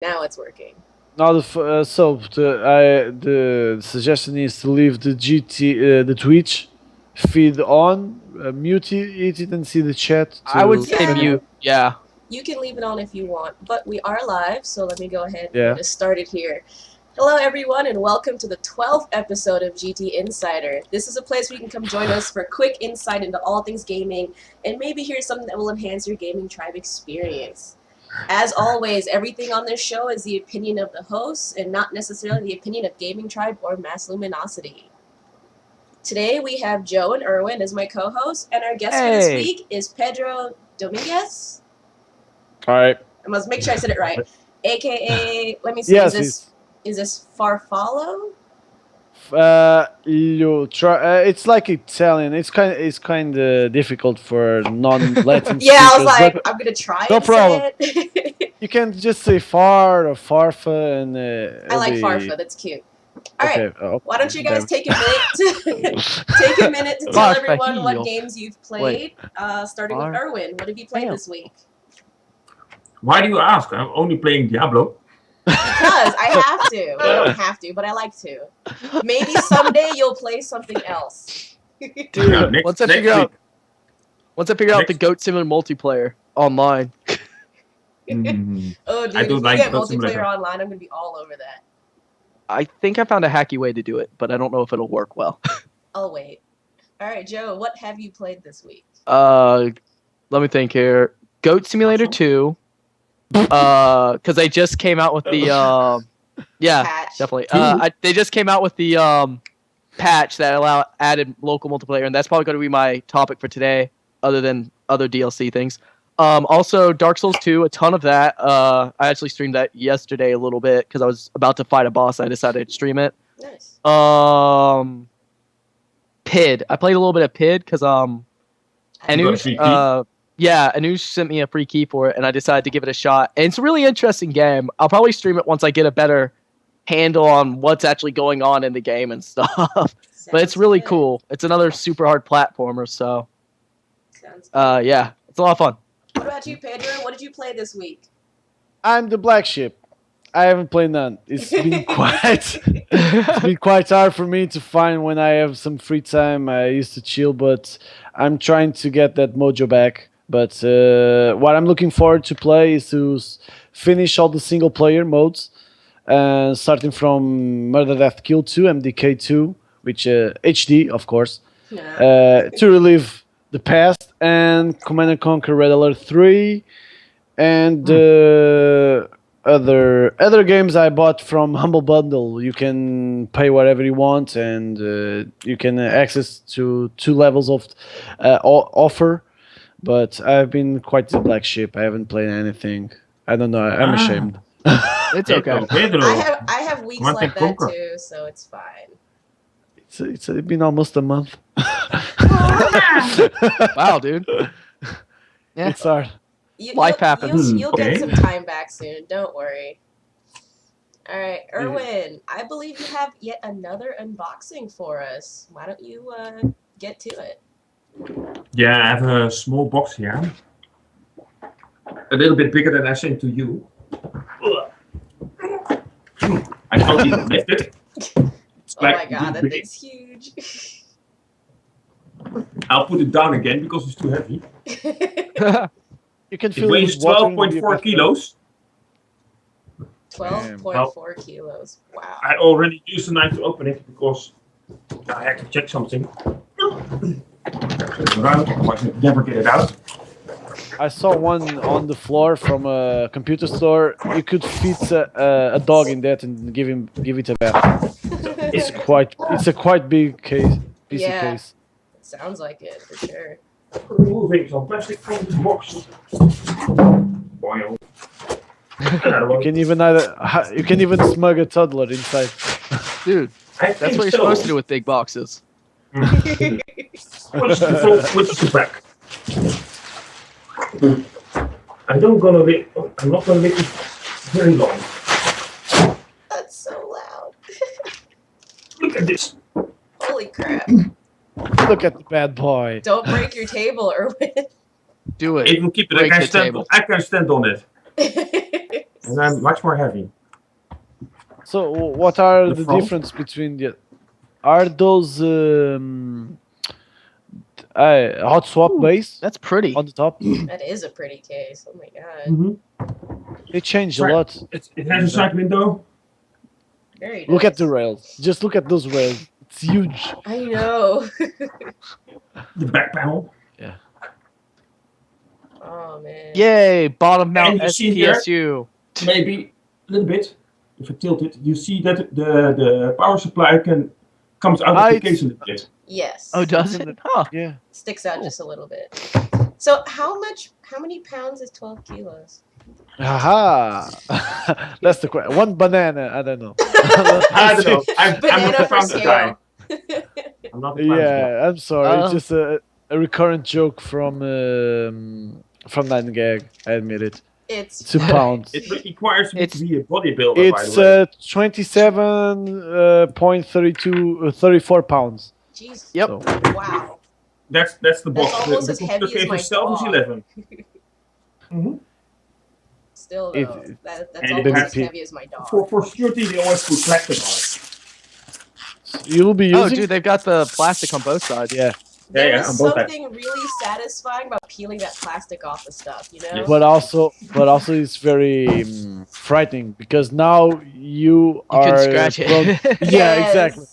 Now it's working. Now the suggestion is to leave the the Twitch feed on, mute it, and see the chat. I would say Yeah. mute. Yeah. You can leave it on if you want, but we are live, so let me go ahead and Yeah. get us started here. Hello, everyone, and welcome to the 12th episode of GT Insider. This is a place where you can come join us for a quick insight into all things gaming and maybe hear something that will enhance your gaming tribe experience. As always, everything on this show is the opinion of the hosts and not necessarily the opinion of Gaming Tribe or Mass Luminosity. Today we have Joe and Erwin as my co-hosts, and our guest for this week is Pedro Dominguez. All right. I must make sure I said it right. AKA, let me see, Yes, is this Farfallo? You try. It's like Italian. It's kind of difficult for non-Latin. Yeah, I was speakers, like, but I'm gonna try no and problem. say it. you can just say far or farfa, and I like Farfa. That's cute. All right. Okay. Why don't you guys take a minute to tell everyone what games you've played? Starting with Erwin, what have you played this week? Why do you ask? I'm only playing Diablo. Because I have to. I don't have to, but I like to. Maybe someday you'll play something else. Dude, Yeah, once I figure out the Goat Simulator multiplayer online. Oh, dude, I if don't you like get Goat multiplayer Simulator. online, I'm gonna be all over that. I think I found a hacky way to do it, but I don't know if it'll work well. I'll wait. All right, Joe, what have you played this week? Let me think here. Goat Simulator 2. Because they just came out with the yeah, Patch. definitely. They just came out with the patch that added local multiplayer, and that's probably going to be my topic for today, other than other DLC things. Also, Dark Souls 2, a ton of that. I actually streamed that yesterday a little bit because I was about to fight a boss. I decided to stream it. Nice. PID. I played a little bit of PID because Anush, yeah, Anush sent me a free key for it, and I decided to give it a shot. And it's a really interesting game. I'll probably stream it once I get a better handle on what's actually going on in the game and stuff. But it's really cool. It's another super hard platformer, so Sounds good. yeah, it's a lot of fun. What about you, Pedro? What did you play this week? I'm the black sheep. I haven't played none. It's been quite hard for me to find when I have some free time. I used to chill, but I'm trying to get that mojo back. But what I'm looking forward to play is to finish all the single player modes, starting from Murder Death Kill 2, MDK 2, which HD, of course, to relive the past, and Command and Conquer Red Alert 3, and other games I bought from Humble Bundle. You can pay whatever you want, and you can access to 2 levels of offer. But I've been quite the black sheep. I haven't played anything. I don't know. I'm ashamed. It's okay. Pedro. I have weeks Command like and that Conquer. too, so it's fine. It's been almost a month. Wow, dude. Yeah. It's hard. Life happens. You'll get Okay. some time back soon. Don't worry. All right, Erwin. I believe you have yet another unboxing for us. Why don't you get to it? Yeah, I have a small box here. A little bit bigger than I sent to you. I can't even lift it. It's Oh my god, that big. thing's huge. I'll put it down again because it's too heavy. You can It feel weighs with water in your 12.4 bathtub. kilos. 12.4 kilos. Wow. I already used the knife to open it because I had to check something. Around, otherwise I never get it out. I saw one on the floor from a computer store. You could fit a dog in that and give it a bath. It's a quite big piece Yeah. of case. Sounds like it for sure. Removing some plastic from this box. Boil. You can even smuggle a toddler inside. Dude, that's what you're supposed to do with big boxes. What's the front, what's the back? I'm not gonna make it very long. That's so loud. Look at this. Holy crap. Look at the bad boy. Don't break your table, Erwin. Do it. It will keep it. Break the table. I can stand on it. and I'm much more heavy. So what are The the front? difference between the? Are those hot swap Ooh, base That's pretty. on the top? That is a pretty case. Oh my god. Mm-hmm. They changed a Right. lot. It has a side window. Very nice. Look at the rails. Just look at those rails. It's huge. I know. The back panel. Oh man. Yay, bottom mount you see here- SPSU. Maybe a little bit. If I tilt it, you see that the power supply comes out of the It's- case a little bit. Yes. Oh, does it? Huh. Yeah. Sticks out Cool. just a little bit. So how many pounds is 12 kilos? Haha. That's the question. One banana. I don't know. I don't know. I'm not Banana the for founder guy. scale. I'm not the founder guy. Yeah, I'm sorry. It's Oh. just a recurrent joke from 9gag. I admit it. It's 2 pounds. It requires me It's- to be a bodybuilder, by It's the way. 34 pounds. jeez. Yep. So, Wow. That's the That's box. almost The as computer heavy as case my itself is dog. 11. Mm-hmm. Still It- though, that's and it almost has- as heavy as my dog. For security, they always put plastic on it. you'll be Oh, using. dude, they've got the plastic on both sides. Yeah, There yeah, is on both sides. something really satisfying about peeling that plastic off the stuff, you know? Yes. but also it's very frightening because now you You can are scratch prone- it. Yeah, Yes. exactly.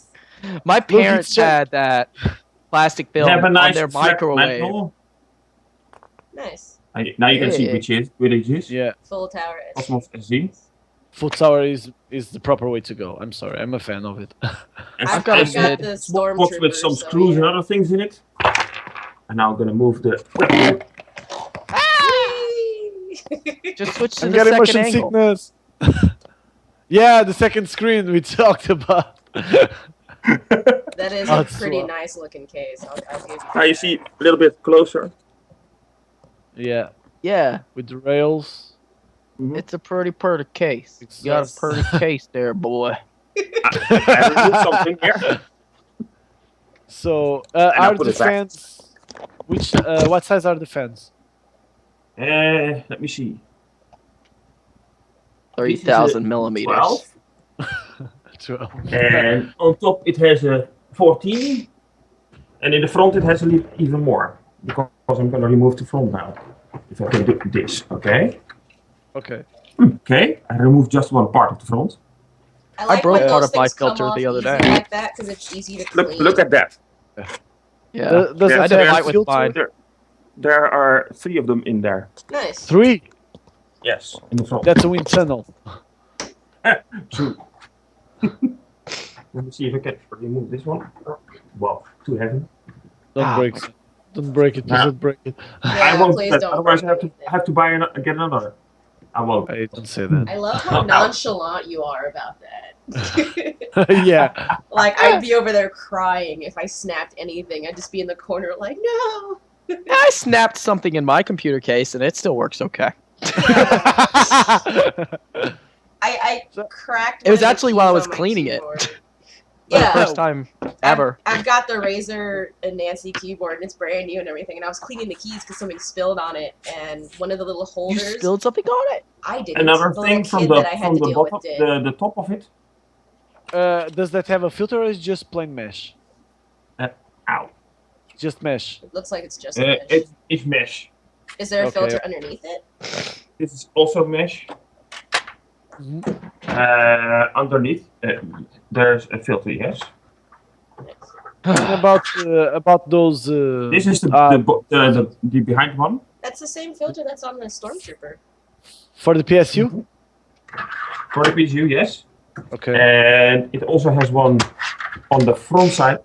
My it's parents so- had that plastic film Have a nice on their flat microwave. mantle. Nice. Now you can see Yeah. which it is. Yeah, Full tower. Cosmos SZ. foot tower is the proper way to go. I'm sorry, I'm a fan of it. And I've got a I've got mid. the small box with Stormtrooper, some so screws and yeah. other things in it. And now I'm gonna move the. Whee! Just switch to I'm the getting second motion angle. sickness. Yeah, the second screen we talked about. That is Oh, a it's pretty swap. nice looking case. I'll give you Now you that. see a little bit closer. Yeah, Yeah, with the rails. it's a pretty case. It's- You got Yes. a pretty case there, boy. I removed something here. So, I'll are put the it back. fans? What size are the fans? Let me see. 3,000 millimeters. 12. 12. And on top it has a 14. And in the front it has even more. Because I'm gonna remove the front now. If I can do this, okay? Okay. Okay, I removed just one part of the front. I like broke when part those of my things come filter off the other easy day. like that because it's easy to clean. Look at that. Yeah. Does Yeah, it I did have light a with filter? mine. There are 3 of them in there. Nice. 3. Yes, in the front. That's a wind tunnel. True. Let me see if I can remove this one. Well, too heavy. Don't Ah. break it. Don't break it. Nah. Don't break it. Yeah, I won't. please do that, don't otherwise, I break have to anything. have to buy get another. I won't. I don't say that. I love how nonchalant you are about that. Yeah. Like I'd be over there crying if I snapped anything. I'd just be in the corner like, no. I snapped something in my computer case and it still works okay. I So- cracked. It was one of the actually while I keys was on my cleaning it. keyboard. For the Yeah, first time ever. I've got the Razer and Nancy keyboard and it's brand new and everything. And I was cleaning the keys because something spilled on it, and one of the little You holders. spilled something on it? I didn't. Another the thing little from kid the that I had to deal bottom, with did. the top of it. Does that have a filter or is it just plain mesh? Ow. Just mesh. It looks like it's just. a mesh. It's mesh. Is there a Okay. filter underneath it? This is also mesh. Mhm. Underneath, there's a filter. Yes. And about those. This is the behind one. That's the same filter that's on the Stormtrooper. For the PSU. For the PSU, yes. Okay. And it also has one on the front side.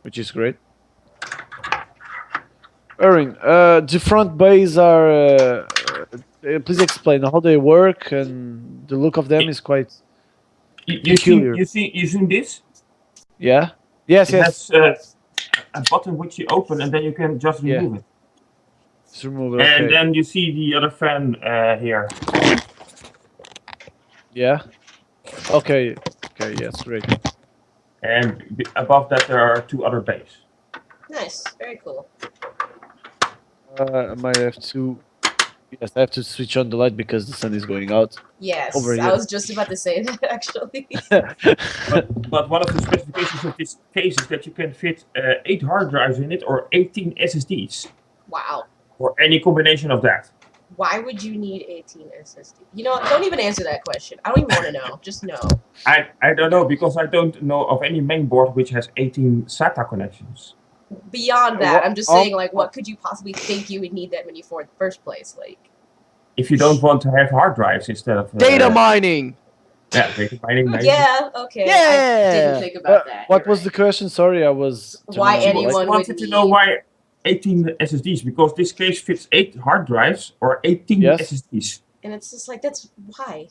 Which is great. Erin, the front bays are. Please explain how they work, and the look of them is quite. You see, Peculiar. you see this? Yeah. Yes. It Yes. has a button which you open, and then you can just Yeah. remove it. Let's remove it. And Okay. then you see the other fan here. Yeah. Okay. Okay. Yes. Great. And above that, there are 2 other bays. Nice, very cool. I might have to Yes, I have to switch on the light because the sun is going out. Yes, Over I here. was just about to say that actually. But one of the specifications of this case is that you can fit 8 hard drives in it or 18 SSDs Wow. or any combination of that. Why would you need 18 SSD? You know what? Don't even answer that question. I don't even want to know. Just know. I don't know because I don't know of any main board which has 18 SATA connections. Beyond that, What- I'm just saying, like, what could you possibly think you would need that many for in the first place? Like, If you don't want to have hard drives instead of Data mining. yeah, data mining. maybe. yeah, okay. I Yeah. didn't think about that. What You're was the right. question? Sorry, I was. Why turning on the light. anyone I wanted would to know need- why 18 SSDs because this case fits 8 hard drives or 18 Yes. SSDs. And it's just like, that's why.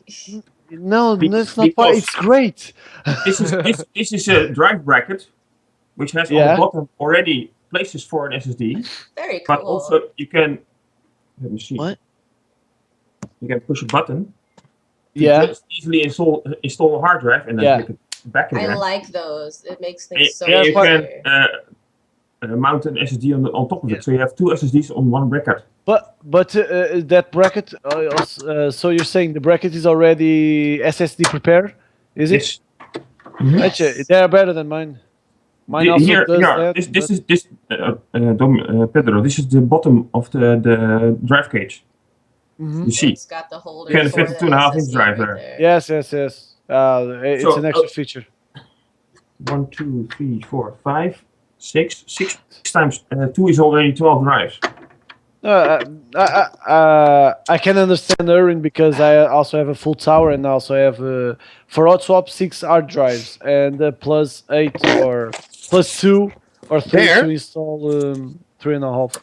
No, Be- that's not why. because- It's great. This is a drive bracket which has on Yeah. the bottom already places for an SSD, Very cool. but also you can let me see. What? You can push a button to Yeah. just easily install a hard drive and then Yeah. click it back I again. like those. It makes And, things so and you can easier. mount an SSD on top of Yeah. it, so you have 2 SSDs on one bracket. But that bracket. So you're saying the bracket is already SSD prepared? Is it? Yes. Actually, they are better than mine. Mine also Here, does yeah, that. this but- is this Pedro. This is the bottom of the drive cage. Mhm. You see, It's got the holder. You can for fit a the 2.5 inch SSD drive right there. Yes, yes, yes. It's So, an extra feature. 1, 2, 3, 4, 5, 6. 6 times 2 is already 12 drives. I can understand Erwin because I also have a full tower and also have for hot swap 6 hard drives and plus 8 or plus 2 or 3 There? to install 3.5.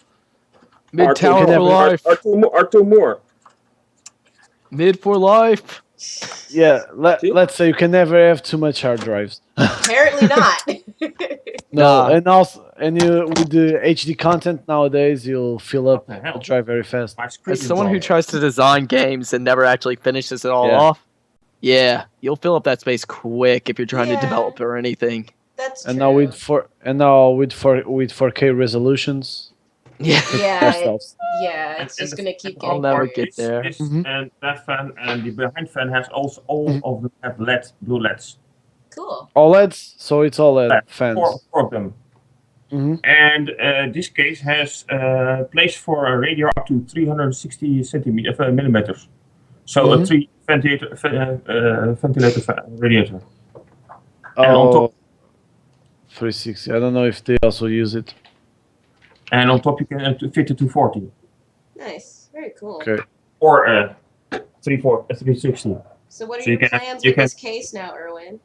Mid tower can for have- life. Are two more. Mid for life. Yeah, See? let's say you can never have too much hard drives. Apparently not. No, Nah. and also you with the HD content nowadays, you'll fill up What the hell? the drive very fast. My screen As is someone who gone. tries to design games and never actually finishes it all Yeah. off, yeah, you'll fill up that space quick if you're trying Yeah. to develop or anything. That's And true. now with 4K resolutions, Yeah. Yeah, themselves. yeah, it's And just the- gonna keep and getting I'll never worse. get there. This Mhm. and that fan and the behind fan has also all Mhm. of them have LED, blue LEDs. Cool. OLEDs, so it's OLED Yeah, fans. Four of them. hmm And this case has place for a radio up to 360 millimeters. So Mhm. a 3 ventilator radiator. And on top- 360. I don't know if they also use it. And on top you can fit a 240 Nice. Very cool. Okay. or a 360. So what are So you your can- plans you with can- this case now, Erwin?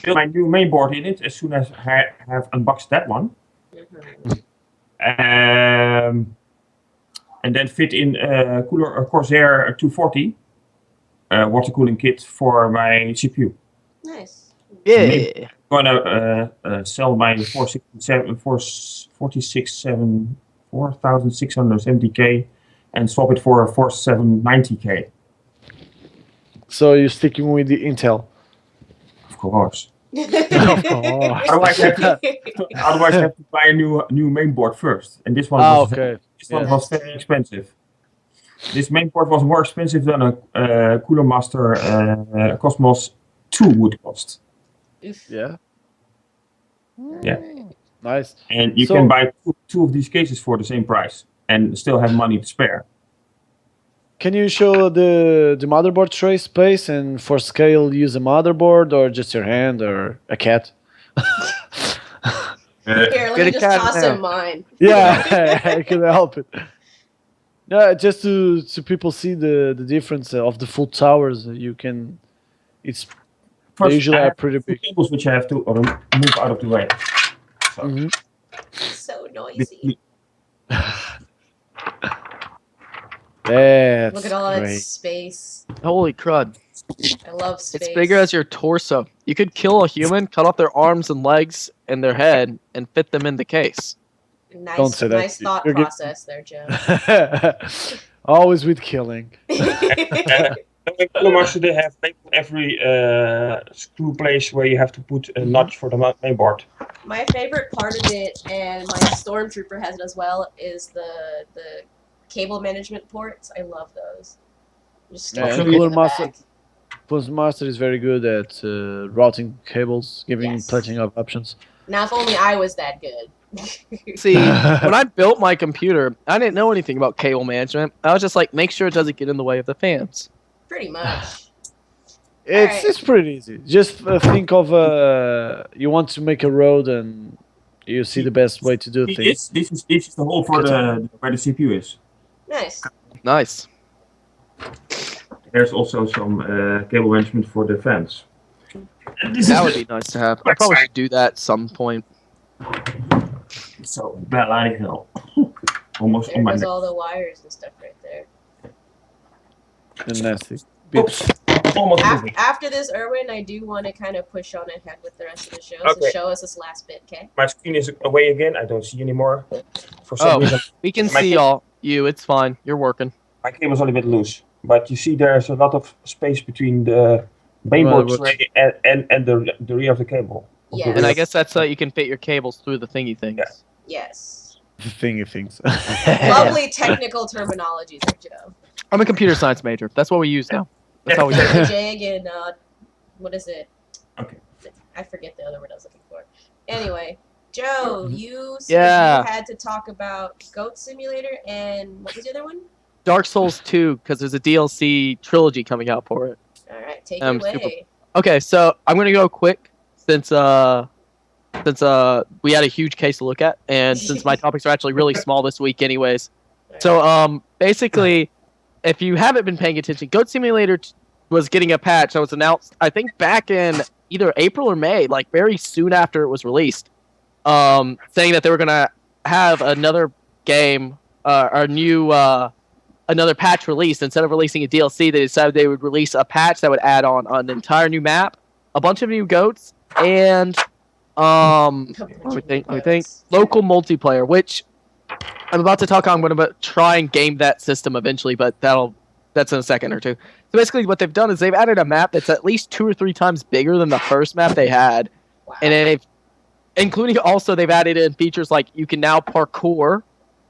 Build my new main board in it as soon as I have unboxed that one. Mhm. And then fit in cooler Corsair 240 water cooling kit for my CPU. Nice. Yeah. Gonna sell my 4670K and swap it for a 4790K, So you're sticking with the Intel. of course. Of course. Otherwise, I have to buy a new main board first. And this one Ah, was okay. this one Yeah. was very expensive. This main board was more expensive than a Cooler Master Cosmos 2 would cost. Oof. Yeah. Yeah. Nice. And you So- can buy two of these cases for the same price and still have money to spare. Can you show the motherboard tray space and for scale use a motherboard or just your hand or a cat? Here, let Get me a just cat in toss there. him mine. Yeah, I can help it. Yeah, just to people see the difference of the full towers. You can. It's First, they usually I are have pretty two big. cables which I have to move out of the way. So, Mhm. So noisy. That's Look at all that great. space. Holy crud. I love space. It's bigger as your torso. You could kill a human, cut off their arms and legs and their head, and fit them in the case. Nice, Don't say that. nice thought You're get- process there, Joe. Always with killing. In Codemaster they have every screw place where you have to put a notch for the main board. My favorite part of it, and my Stormtrooper has it as well, is the cable management ports. I love those. Just Yeah, store and it in Cooler the Master- back. Plus, Master is very good at routing cables, giving Yes. plenty of options. Now, if only I was that good. See, when I built my computer, I didn't know anything about cable management. I was just like, make sure it doesn't get in the way of the fans. Pretty much. It's Alright. pretty easy. Just think of you want to make a road and you see the best way to do things. This is the hole for the where the CPU is. Nice. Nice. There's also some cable management for the fans. And this That is would be nice to have. I probably should do that at some point. so bloody hell. Almost There on my goes neck. all the wires and stuff right there. And nasty. Oops. Almost moving. After this, Erwin, I do want to kind of push on ahead with the rest of the show. So Okay. show us this last bit, okay? My screen is away again. I don't see anymore. For some Oh. reason, We can My see ca- all you. It's fine. You're working. my cable's a little bit loose. But you see there's a lot of space between the Well, mainboard what's- tray and the rear of the cable. Of the Yeah. And rear. I guess that's so you can fit your cables through the thingy things. Yeah. Yes. The thingy things. Lovely technical terminologies there, Joe. I'm a computer science major. That's what we use now. That's how we do it. The jig and what is it? Okay. I forget the other word I was looking for. Anyway, Joe, you said Yeah. you had to talk about Goat Simulator and what was the other one? Dark Souls 2, because there's a DLC trilogy coming out for it. All right, take Um, it away. Okay, so I'm gonna go quick since we had a huge case to look at, and since my topics are actually really small this week, anyways. So basically, if you haven't been paying attention, Goat Simulator was getting a patch that was announced, I think, back in either April or May, like very soon after it was released, saying that they were gonna have another game, another patch released. Instead of releasing a DLC, they decided they would release a patch that would add on an entire new map, a bunch of new goats, and let me think. Local multiplayer, which I'm about to talk on. I'm going to try and game that system eventually, but that's in a second or two. So basically, what they've done is they've added a map that's at least 2 or 3 times bigger than the first map they had, Wow. and then they've added in features like you can now parkour,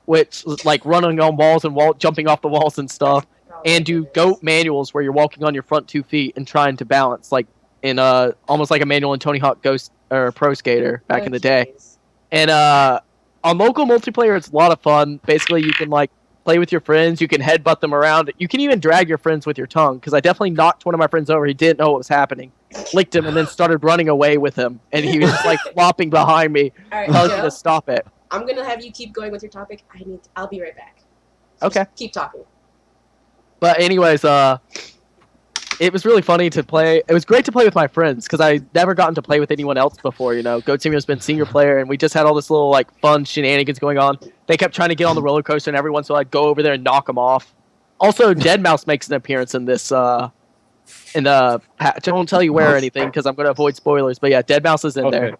which is like running on walls and jumping off the walls and stuff, Oh, and do goodness. goat manuals where you're walking on your front 2 feet and trying to balance, like in almost like a manual in Tony Hawk Ghost or Pro Skater back Oh, in the day. jeez. And on local multiplayer, it's a lot of fun. Basically, you can like play with your friends. You can headbutt them around. You can even drag your friends with your tongue. Because I definitely knocked one of my friends over. He didn't know what was happening. Licked him and then started running away with him. And he was like flopping behind me, All right, telling me Joe, to stop it. I'm gonna have you keep going with your topic. I'll be right back. So Okay. just keep talking. But anyways, it was really funny to play. It was great to play with my friends because I never gotten to play with anyone else before. You know, Goat Simulator's been single player, and we just had all this little like fun shenanigans going on. They kept trying to get on the roller coaster, and every once in a while I'd go over there and knock them off. Also, Dead Mouse makes an appearance in this. In the patch. I won't tell you where or anything because I'm going to avoid spoilers. But yeah, Dead Mouse is in there.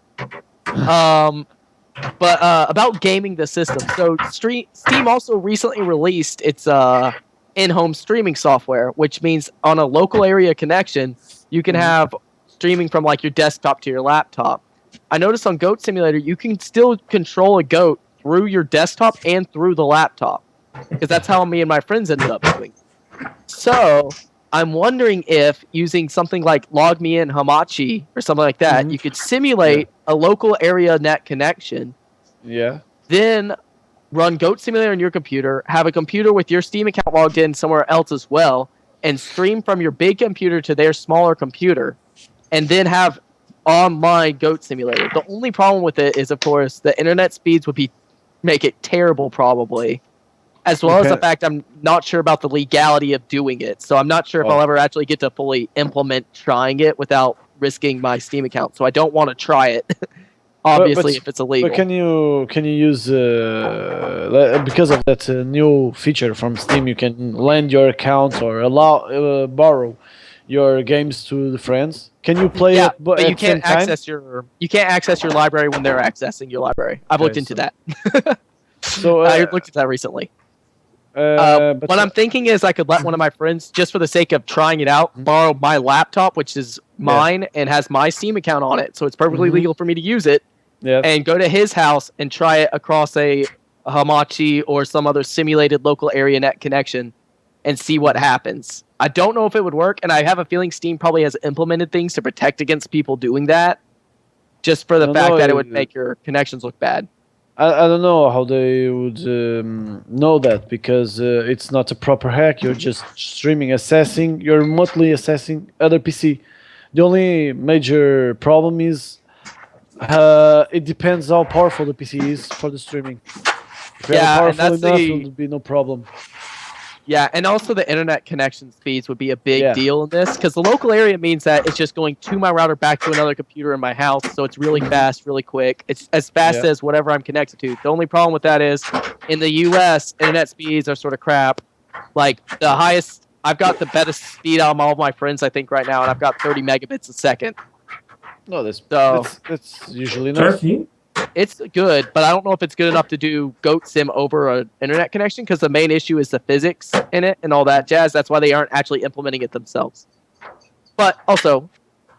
But about gaming the system. So Steam also recently released its in-home streaming software, which means on a local area connection, you can have streaming from like your desktop to your laptop. I noticed on Goat Simulator, you can still control a goat through your desktop and through the laptop, because that's how me and my friends ended up doing. So I'm wondering if using something like LogMeIn Hamachi or something like that, you could simulate a local area net connection, Yeah. then run Goat Simulator on your computer, have a computer with your Steam account logged in somewhere else as well, and stream from your big computer to their smaller computer, and then have online Goat Simulator. The only problem with it is, of course, the internet speeds would make it terrible, probably. As well as the fact I'm not sure about the legality of doing it. So I'm not sure if I'll ever actually get to fully implement trying it without risking my Steam account. So I don't want to try it, obviously, if it's illegal. But can you use because of that new feature from Steam, you can lend your account or borrow your games to the friends. Can you play Yeah, it? but at you the same can't time? access your library when they're accessing your library. I've Okay, looked into so- that. So I looked at that recently. But What I'm thinking is I could let one of my friends, just for the sake of trying it out, borrow my laptop, which is mine and has my Steam account on it, so it's perfectly legal for me to use it, yes. and go to his house and try it across a Hamachi or some other simulated local area net connection and see what happens. I don't know if it would work, and I have a feeling Steam probably has implemented things to protect against people doing that, just for the fact that it would make your connections look bad. I don't know how they would know that, because it's not a proper hack. You're just streaming, assessing. You're remotely assessing other PC. The only major problem is it depends how powerful the PC is for the streaming. If you have and powerful that's enough, the- it would be no problem. Yeah, and also the internet connection speeds would be a big Yeah. deal in this, because the local area means that it's just going to my router back to another computer in my house, so it's really fast, really quick. It's as fast Yeah. as whatever I'm connected to. The only problem with that is, in the US, internet speeds are sort of crap. Like, the highest, I've got the best speed out of all of my friends, I think, right now, and I've got 30 megabits a second. No, that's So- that's usually enough. 30? It's good, but I don't know if it's good enough to do Goat Sim over an internet connection, because the main issue is the physics in it and all that jazz. That's why they aren't actually implementing it themselves. But also,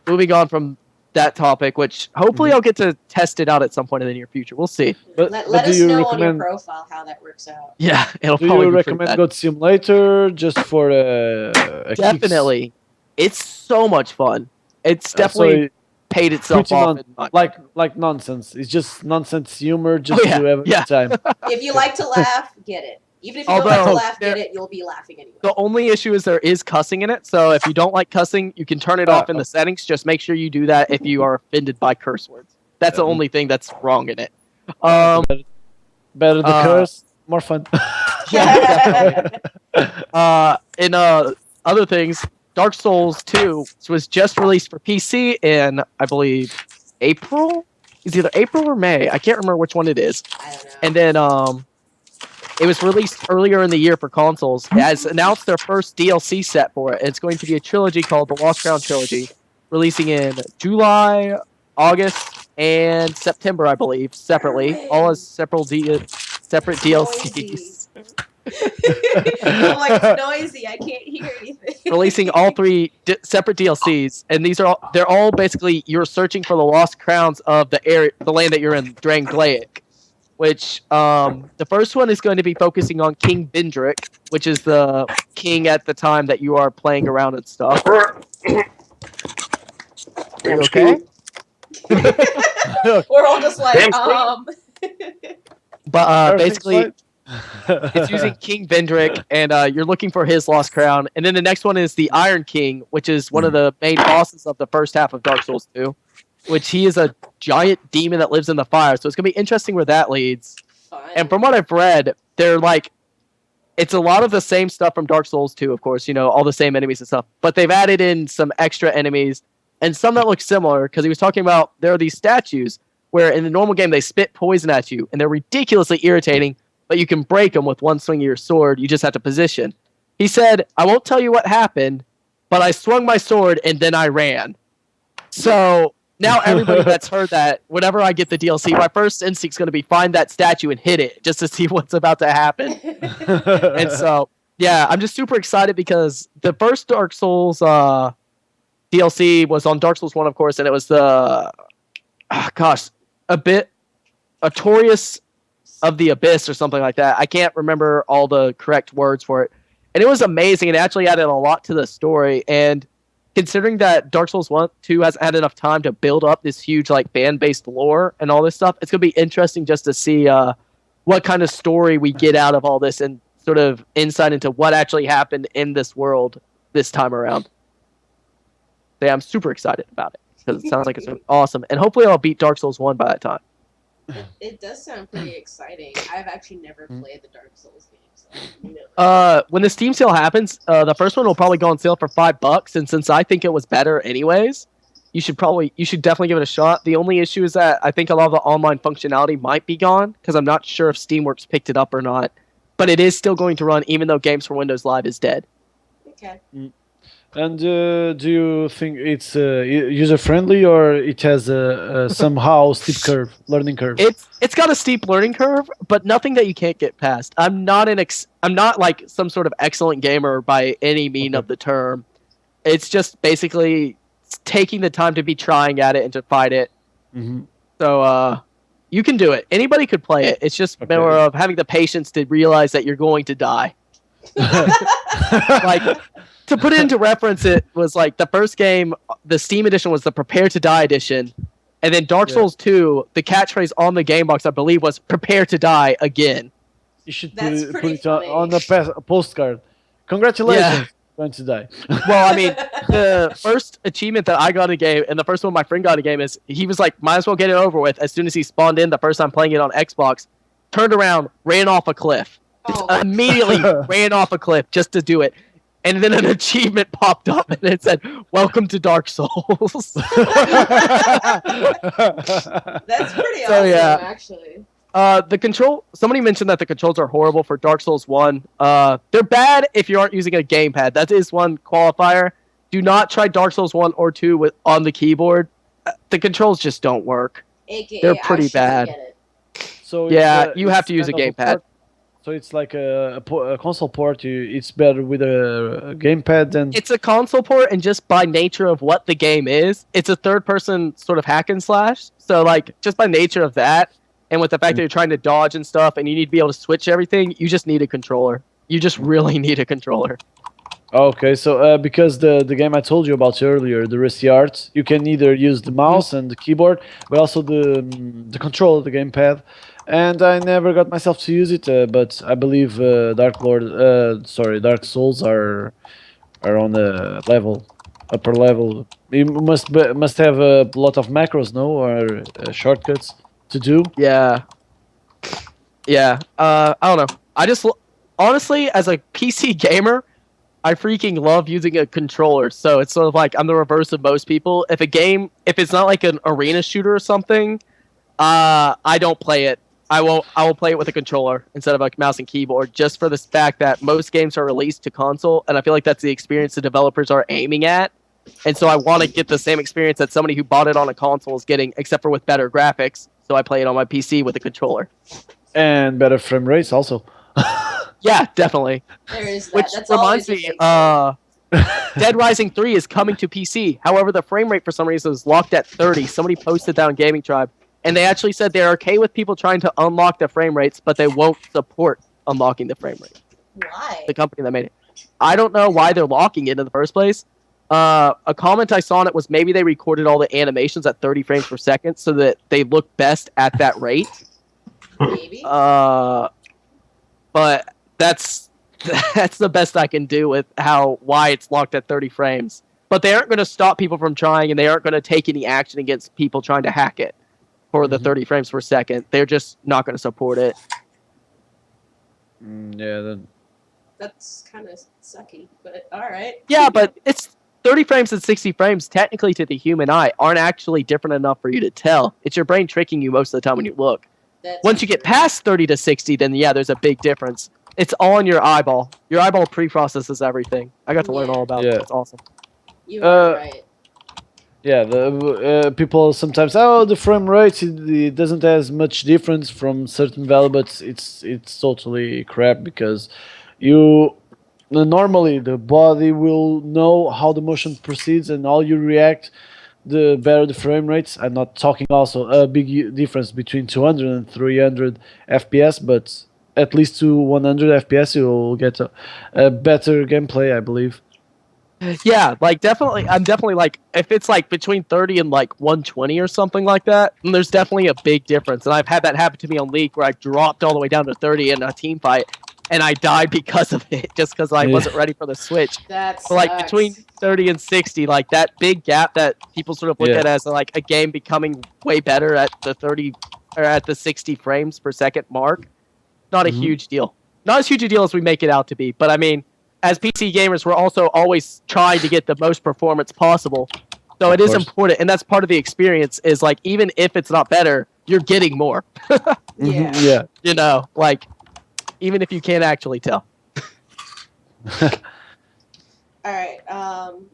moving on from that topic, which hopefully I'll get to test it out at some point in the near future. We'll see. But, Let but do us you know on your recommend? profile how that works out. Yeah, it'll Do probably you be pretty recommend bad. Goat Simulator just for a kicks? Definitely. It's so much fun. It's So definitely paid itself pretty off. non- in my- like nonsense. It's just nonsense humor just yeah, to have a yeah. good time. If you like to laugh, get it. Even if you Although, don't like to laugh, there- get it. You'll be laughing anyway. The only issue is there is cussing in it, so if you don't like cussing, you can turn it off in the settings. Just make sure you do that if you are offended by curse words. That's the only thing that's wrong in it. Better the curse, more fun. In other things, Dark Souls 2 was just released for PC in, I believe, April? It's either April or May. I can't remember which one it is. I don't know. And then it was released earlier in the year for consoles. It has announced their first DLC set for it. It's going to be a trilogy called the Lost Crown Trilogy, releasing in July, August, and September, I believe, separately. All as separate DLCs. I'm like, it's noisy. I can't hear anything. Releasing all three separate DLCs, and they're all basically you're searching for the lost crowns of the land that you're in, Drang Glaic. Which the first one is going to be focusing on King Bindrick, which is the king at the time that you are playing around and stuff. Are you okay? We're all just like, Damn But Everything's basically, fine. it's using King Bindrick, and you're looking for his lost crown. And then the next one is the Iron King, which is one of the main bosses of the first half of Dark Souls 2, which he is a giant demon that lives in the fire. So it's going to be interesting where that leads. fun. And from what I've read, they're like, it's a lot of the same stuff from Dark Souls 2, of course, all the same enemies and stuff. But they've added in some extra enemies and some that look similar, because he was talking about there are these statues where in the normal game they spit poison at you, and they're ridiculously irritating, but you can break them with one swing of your sword. You just have to position. He said, I won't tell you what happened, but I swung my sword and then I ran. So now everybody that's heard that, whenever I get the DLC, my first instinct's going to be find that statue and hit it just to see what's about to happen. And so, yeah, I'm just super excited because the first Dark Souls DLC was on Dark Souls 1, of course, and it was the, Artorias of the Abyss or something like that. I can't remember all the correct words for it. And it was amazing. It actually added a lot to the story. And considering that Dark Souls 1, 2 hasn't had enough time to build up this huge fan-based lore and all this stuff, it's going to be interesting just to see what kind of story we get out of all this and sort of insight into what actually happened in this world this time around. So yeah, I'm super excited about it because it sounds like it's gonna be awesome. And hopefully I'll beat Dark Souls 1 by that time. It does sound pretty exciting. I've actually never played the Dark Souls game, so When the Steam sale happens, the first one will probably go on sale for $5, and since I think it was better anyways, you should definitely give it a shot. The only issue is that I think a lot of the online functionality might be gone because I'm not sure if Steamworks picked it up or not. But it is still going to run even though Games for Windows Live is dead. okay. And do you think it's user friendly or it has a somehow steep curve, learning curve? It's got a steep learning curve, but nothing that you can't get past. I'm not like some sort of excellent gamer by any mean of the term. It's just basically taking the time to be trying at it and to fight it. Hmm. So you can do it. Anybody could play it. It's just Okay. more of having the patience to realize that you're going to die. Like, to put it into reference, it was like the first game, the Steam edition was the Prepare to Die edition, and then Dark Yeah. Souls 2, the catchprase on the game box, I believe, was Prepare to Die again. You should That's put pretty it on, funny. on a postcard. Congratulations, going to die. Well, I mean, the first achievement that I got in a game, and the first one my friend got in a game, is he was like, might as well get it over with as soon as he spawned in the first time playing it on Xbox, turned around, ran off a cliff. Just Oh. immediately ran off a cliff just to do it. And then an achievement popped up and it said, "Welcome to Dark Souls." That's pretty So, awesome, yeah. actually. The control. Somebody mentioned that the controls are horrible for Dark Souls 1. They're bad if you aren't using a gamepad. That is one qualifier. Do not try Dark Souls 1 or 2 on the keyboard. The controls just don't work. AKA, They're I pretty shouldn't bad. get it. So Yeah, it's, you have to it's use a kind of gamepad. port. So it's like a console port. It's better with a gamepad than. It's a console port, and just by nature of what the game is, it's a third-person sort of hack and slash. So, like, just by nature of that, and with the fact that you're trying to dodge and stuff, and you need to be able to switch everything, you just need a controller. You just really need a controller. Okay, so because the game I told you about earlier, the Rusty Arts, you can either use the mouse and the keyboard, but also the controller, the gamepad. And I never got myself to use it, but I believe Dark Souls are on the upper level. You must have a lot of macros, no, or shortcuts to do. Yeah. Yeah. I don't know. Honestly, as a PC gamer, I freaking love using a controller. So it's sort of like I'm the reverse of most people. If it's not like an arena shooter or something, I don't play it. I will play it with a controller instead of like mouse and keyboard, just for the fact that most games are released to console, and I feel like that's the experience the developers are aiming at. And so I want to get the same experience that somebody who bought it on a console is getting, except for with better graphics. So I play it on my PC with a controller. And better frame rates also. Yeah, definitely. There is that. Which That's reminds always a me, big thing. Dead Rising 3 is coming to PC. However, the frame rate for some reason is locked at 30. Somebody posted that on Gaming Tribe, and they actually said they're okay with people trying to unlock the frame rates, but they won't support unlocking the frame rate. Why? The company that made it. I don't know why they're locking it in the first place. A comment I saw on it was maybe they recorded all the animations at 30 frames per second so that they look best at that rate. Maybe. But that's the best I can do with why it's locked at 30 frames. But they aren't going to stop people from trying, and they aren't going to take any action against people trying to hack it for the 30 frames per second. They're just not going to support it. Yeah, then. That's kind of sucky, but all right. Yeah, but it's 30 frames and 60 frames, technically to the human eye, aren't actually different enough for you to tell. It's your brain tricking you most of the time when you look. That's Once you get true. past 30 to 60, then yeah, there's a big difference. It's all in your eyeball. Your eyeball pre-processes everything. I got to learn all about it. Yeah. It's awesome. You are right. Yeah, the people sometimes the frame rate it doesn't have much difference from certain value, but it's totally crap because you normally the body will know how the motion proceeds and how you react. The better the frame rates. I'm not talking also a big difference between 200 and 300 FPS, but at least to 100 FPS you'll get a better gameplay, I believe. Yeah, like definitely, I'm definitely like, if it's like between 30 and like 120 or something like that, then there's definitely a big difference. And I've had that happen to me on League where I dropped all the way down to 30 in a team fight, and I died because of it, just because I Yeah. wasn't ready for the switch. That's But like between 30 and 60, like that big gap that people sort of look Yeah. at as like a game becoming way better at the 30 or at the 60 frames per second mark, not a Mhm. huge deal. Not as huge a deal as we make it out to be. But I mean, as PC gamers, we're also always trying to get the most performance possible. So it Of is course. important, and that's part of the experience. Is like even if it's not better, you're getting more. Yeah. Yeah. You know, like even if you can't actually tell. All right.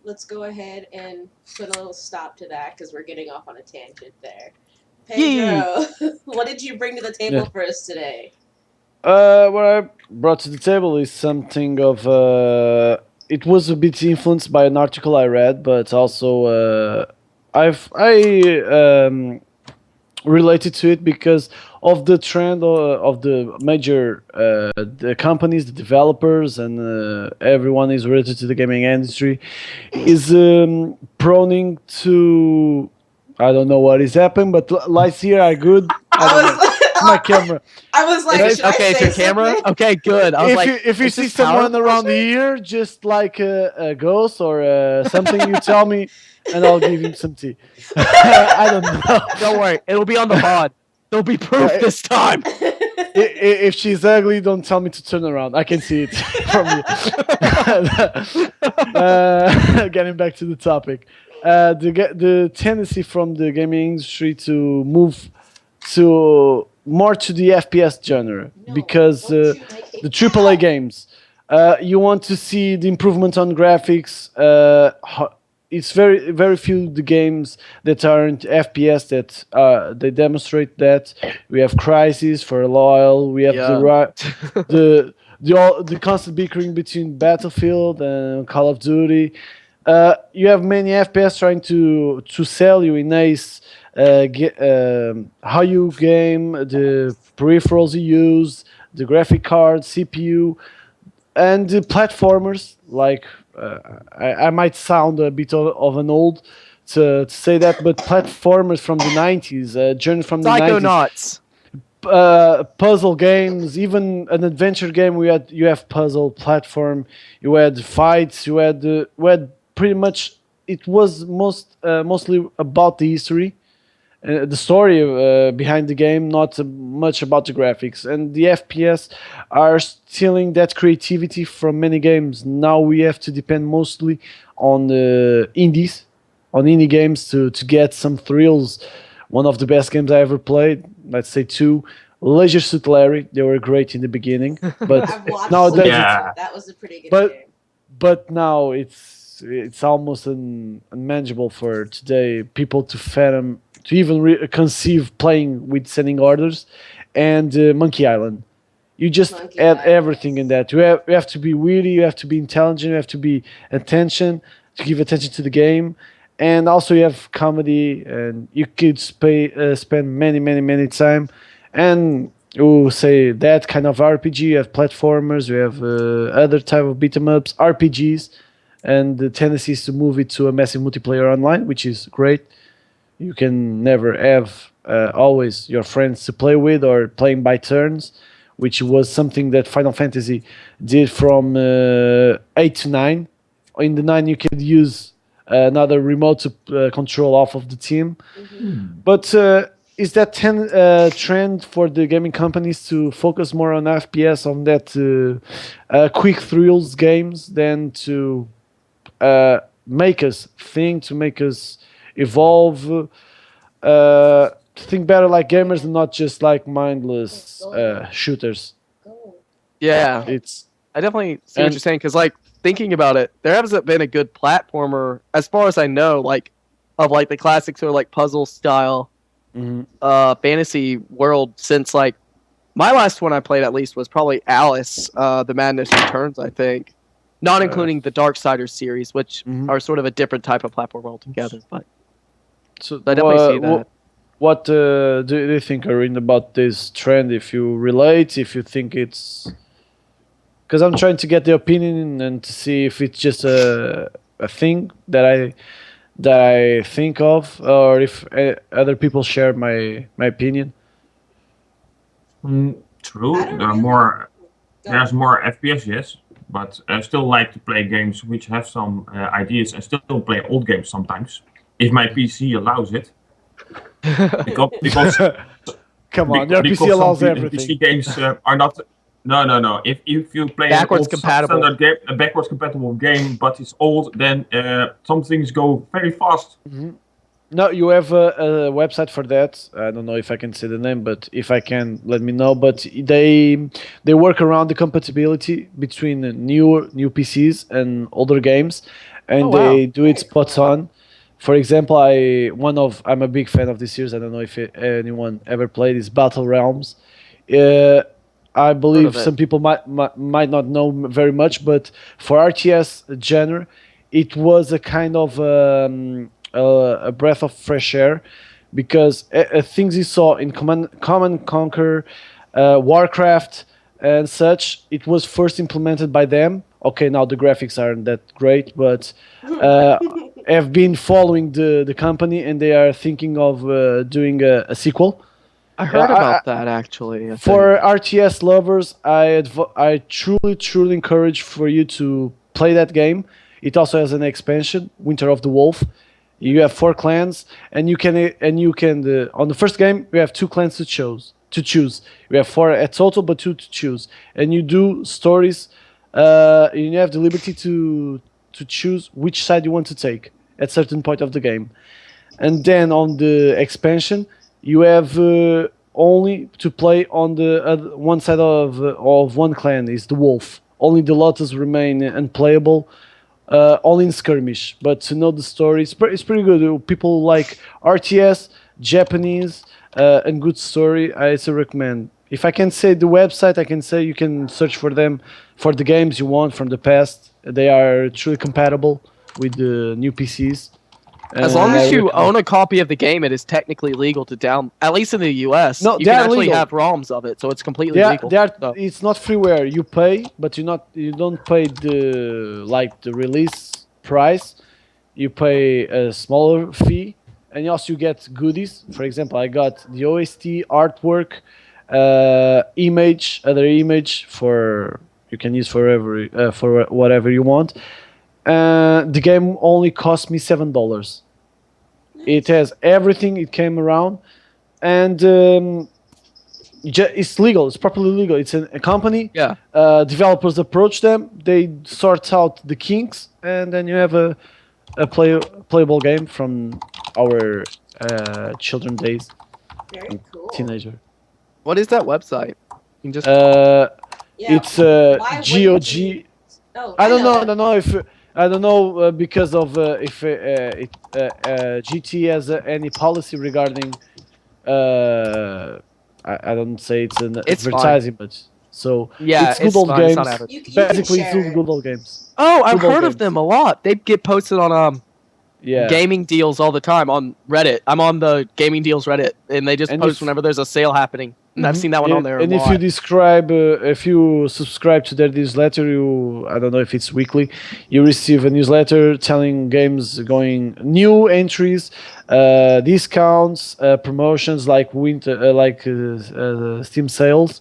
Let's go ahead and put a little stop to that because we're getting off on a tangent there. Pedro, what did you bring to the table Yeah. for us today? What I brought to the table is something of. It was a bit influenced by an article I read, but also I related to it because of the trend of the major the companies, the developers, and everyone is related to the gaming industry is proning to. I don't know what is happening, but lights here are good. I don't know. It's my camera. I was like, Is should it, okay, I it's say your camera. something? Okay, good. I was like, If you is see this power someone around flashing? here, just like a ghost or something, you tell me, and I'll give him some tea. I don't know. Don't worry, it'll be on the pod. There'll be proof Yeah, this time. If she's ugly, don't tell me to turn around. I can see it from here. Getting back to the topic, the tendency from the gaming industry to move to more to the FPS genre No, because don't you make the it- AAA games, you want to see the improvement on graphics. It's very few the games that aren't FPS that they demonstrate that. We have Crysis for a while. We have the constant bickering between Battlefield and Call of Duty. You have many FPS trying to sell you in Ace how you game, the peripherals you use, the graphic card, CPU, and the platformers. Like I might sound a bit of an old to say that, but platformers from the 90s, Journey from the 90s, Psychonauts. puzzle games, even an adventure game. You have puzzle platform, you had fights, you had pretty much. It was mostly about the history, the story behind the game, not much about the graphics. And the FPS are stealing that creativity from many games. Now we have to depend mostly on indies, on indie games to get some thrills. One of the best games I ever played, let's say two, Leisure Suit Larry. They were great in the beginning, but I've watched nowadays, some. Yeah. That was a pretty good But- game. but now it's almost unmanageable for today people to fathom to even conceive playing with sending orders and Monkey Island. You just Monkey add Island. everything in that. You have to be witty, you have to be intelligent, you have to be attention to give attention to the game, and also you have comedy, and you could spend many time. And you say that kind of RPG. You have platformers, you have other type of beat 'em ups, RPGs, and the tendency is to move it to a massive multiplayer online, which is great. You can never have always your friends to play with or playing by turns, which was something that Final Fantasy did from 8 to 9. In the 9, you could use another remote to control off of the team. But is that trend for the gaming companies to focus more on FPS, on that quick thrills games, than to make us think, to make us evolve, to think better like gamers and not just like mindless shooters? Go. Yeah, It's I definitely see what And- you're saying because, like, thinking about it, there hasn't been a good platformer, as far as I know, like, of like the classic sort of like puzzle style mhm. fantasy world since like my last one I played at least was probably Alice, the Madness Returns, I think, not including the Darksiders series, which Mhm. are sort of a different type of platform altogether. But So I definitely see that. What do you think, Irene, about this trend? If you relate, if you think it's, because I'm trying to get the opinion and to see if it's just a thing that I think of, or if other people share my opinion. True. I don't There are really- more. Go. There's more FPS, yes, but I still like to play games which have some ideas, and still play old games sometimes, if my PC allows it. Because Come on, your because PC some allows PC everything. games are not. No. If you play Backwards an old compatible. standard game, a backwards compatible game, but it's old, then some things go very fast. No, you have a website for that. I don't know if I can say the name, but if I can, let me know. But they work around the compatibility between new PCs and older games, and Oh, wow. they do it Very spot cool. on. For example, I'm a big fan of this series. I don't know if anyone ever played this Battle Realms. Uh, I believe of it. some people might not know very much, but for RTS genre, it was a kind of a breath of fresh air because things you saw in Command Conquer, Warcraft, and such, it was first implemented by them. Okay, now the graphics aren't that great, but have been following the company and they are thinking of doing a sequel. I heard I- about that actually. I For think. RTS lovers, I truly encourage for you to play that game. It also has an expansion, Winter of the Wolf. You have 4 clans, and you can on the first game you have 2 clans to choose. You have 4 at total, but 2 to choose, and you do stories. You have the liberty to choose which side you want to take at certain point of the game. And then on the expansion you have only to play on the one side of one clan is the wolf. Only the lotus remain unplayable, only in skirmish. But to know the story, it's pretty good. People like RTS, Japanese, and good story. I still recommend. If I can say the website, I can say you can search for them for the games you want from the past. They are truly compatible with the new PCs. As long And as I you recommend- own a copy of the game, it is technically legal to down. At least in the U.S., No, you they can are actually legal. have ROMs of it, so it's completely They are, legal. they are, So- it's not freeware. You pay, but you don't pay the release price. You pay a smaller fee, and also you get goodies. For example, I got the OST artwork, other image for you can use for whatever you want. The game only cost me $7. It has everything. It came around, and it's legal. It's properly legal. It's a company. Yeah. Developers approach them. They sort out the kinks, and then you have a playable game from our children days, Very cool. teenager. What is that website? You can just. Yeah. It's why wouldn't GOG. you- Oh, I don't know. I that. don't know if I don't know because of if GT has any policy regarding. I don't say it's an It's fine. advertising, but so Yeah, it's good it's old fine, it's games. not adver- You can Basically, it's share all it. good old games. Oh, I've Football heard of games. them a lot. They get posted on Yeah. gaming deals all the time on Reddit. I'm on the gaming deals Reddit, and they just And post if- whenever there's a sale happening. And I've Mhm. seen that one on there. And a if lot. you if you subscribe to their newsletter, I don't know if it's weekly, you receive a newsletter telling games going new entries, discounts, promotions like winter, Steam sales,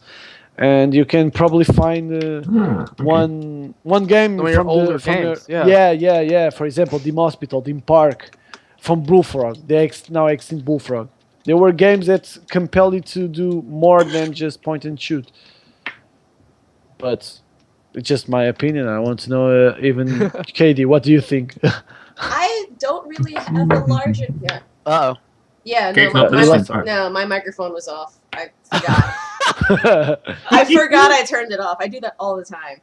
and you can probably find Okay. one game Some of your from older from games, yeah. For example, Dim Hospital, Dim Park, from Bullfrog, the now extinct Bullfrog. There were games that compel you to do more than just point and shoot. But it's just my opinion. I want to know, even Katie, what do you think? I don't really have a large. Yeah. Uh-oh. Yeah. Kate's No, not my, listening. Alright. no, my microphone was off. I forgot. I forgot I turned it off. I do that all the time.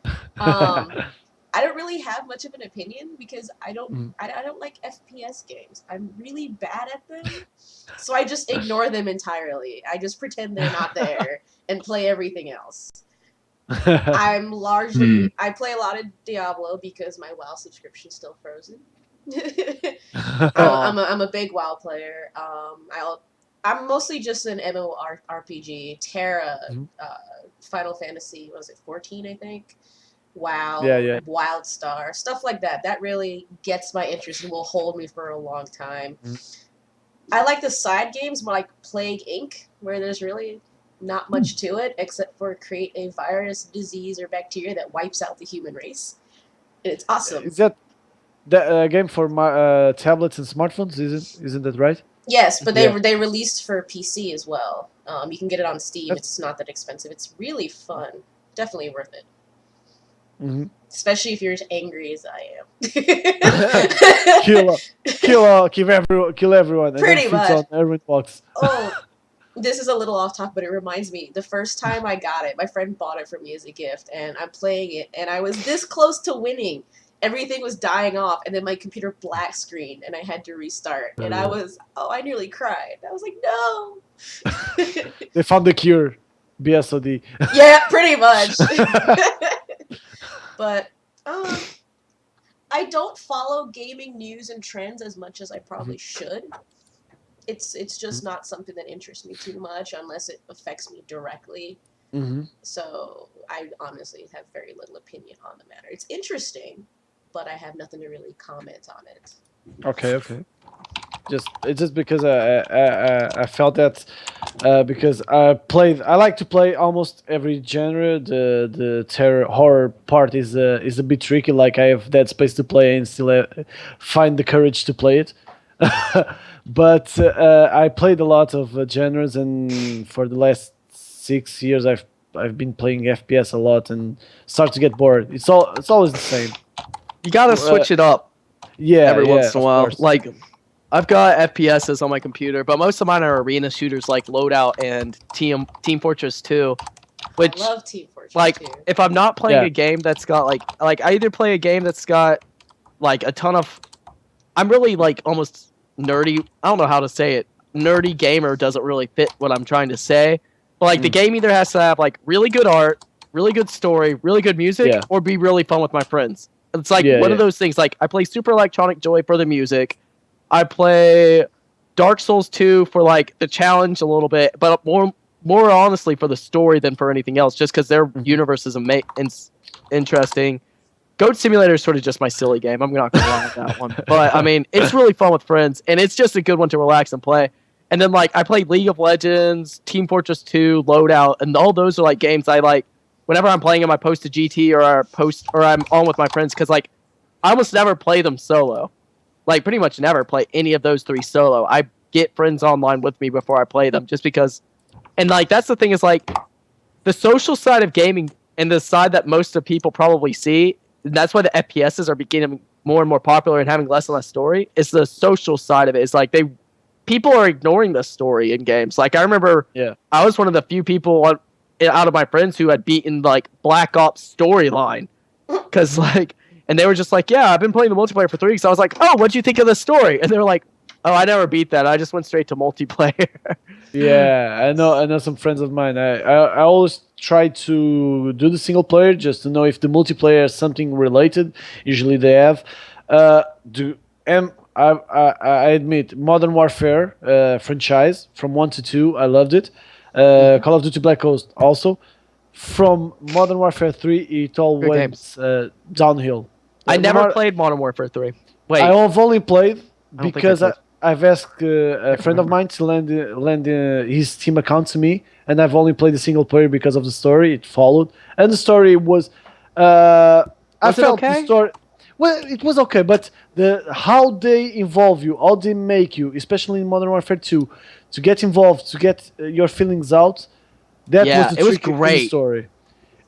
I don't really have much of an opinion because I don't like FPS games. I'm really bad at them. So I just ignore them entirely. I just pretend they're not there and play everything else. I'm largely I play a lot of Diablo because my WoW subscription's still frozen. I'm a big WoW player. I'm mostly just an MMORPG. Terra, Mhm. Final Fantasy, was it 14? I think. WoW, Yeah. WildStar, stuff like that. That really gets my interest and will hold me for a long time. I like the side games more like Plague Inc., where there's really not much to it except for create a virus, disease, or bacteria that wipes out the human race. And it's awesome. Is that the game for my tablets and smartphones? Isn't that right? Yes, but Yeah. they released for PC as well. You can get it on Steam. That's- It's not that expensive. It's really fun. Definitely worth it. Hmm. Especially if you're as angry as I am. kill everyone. And then Pretty fits much. on everyone walks. Oh, this is a little off topic, but it reminds me. The first time I got it, my friend bought it for me as a gift, and I'm playing it, and I was this close to winning. Everything was dying off, and then my computer black screened, and I had to restart. And I nearly cried. I was like, no. They found the cure. BSOD. Yeah, pretty much. But I don't follow gaming news and trends as much as I probably should. It's just not something that interests me too much unless it affects me directly. Mm-hmm. So I honestly have very little opinion on the matter. It's interesting, but I have nothing to really comment on it. Okay. It's just because I felt that because I like to play almost every genre. The terror horror part is a bit tricky. Like I have that space to play and still find the courage to play it. But I played a lot of genres, and for the last 6 years I've been playing FPS a lot and start to get bored. It's always the same. You gotta switch it up every once in a while. Course. Like, I've got FPSs on my computer, but most of mine are arena shooters like Loadout and Team Fortress 2. Which, I love Team Fortress like, 2. if I'm not playing Yeah. a game that's got like I either play a game that's got like a ton of, I'm really like almost nerdy. I don't know how to say it. Nerdy gamer doesn't really fit what I'm trying to say. But like the game either has to have like really good art, really good story, really good music, Yeah. or be really fun with my friends. It's like Yeah, one of those things. Like I play Super Electronic Joy for the music. I play Dark Souls 2 for like the challenge a little bit, but more honestly for the story than for anything else. Just because their universe is interesting. Goat Simulator is sort of just my silly game. I'm not gonna lie with that one, but I mean it's really fun with friends, and it's just a good one to relax and play. And then like I played League of Legends, Team Fortress 2, Loadout, and all those are like games I like. Whenever I'm playing them, I post to GT or I'm on with my friends because like I almost never play them solo. Like pretty much never play any of those three solo. I get friends online with me before I play them just because. And like that's the thing is like the social side of gaming and the side that most of people probably see. And that's why the FPSs are becoming more and more popular and having less and less story. Is the social side of it. It's like people are ignoring the story in games. Like I remember, I was one of the few people out of my friends who had beaten like Black Ops storyline, because like, and they were just like, yeah, I've been playing the multiplayer for 3 weeks. I was like, oh, what'd you think of the story? And they were like, oh, I never beat that. I just went straight to multiplayer. Yeah, I know some friends of mine. I always try to do the single player just to know if the multiplayer is something related. Usually they have. I admit, Modern Warfare franchise from 1 to 2, I loved it. Call of Duty Black Ops also. From Modern Warfare 3, it all Good went downhill. I never played Modern Warfare 3. Wait, I have only played I don't think because I did. I've asked a friend of mine to lend his Steam account to me, and I've only played the single player because of the story. It followed, and the story was. I Was it felt okay? the story. Well, it was okay, but how they involve you, how they make you, especially in Modern Warfare 2, to get involved, to get your feelings out. That Yeah, was the it was trick in the great. story.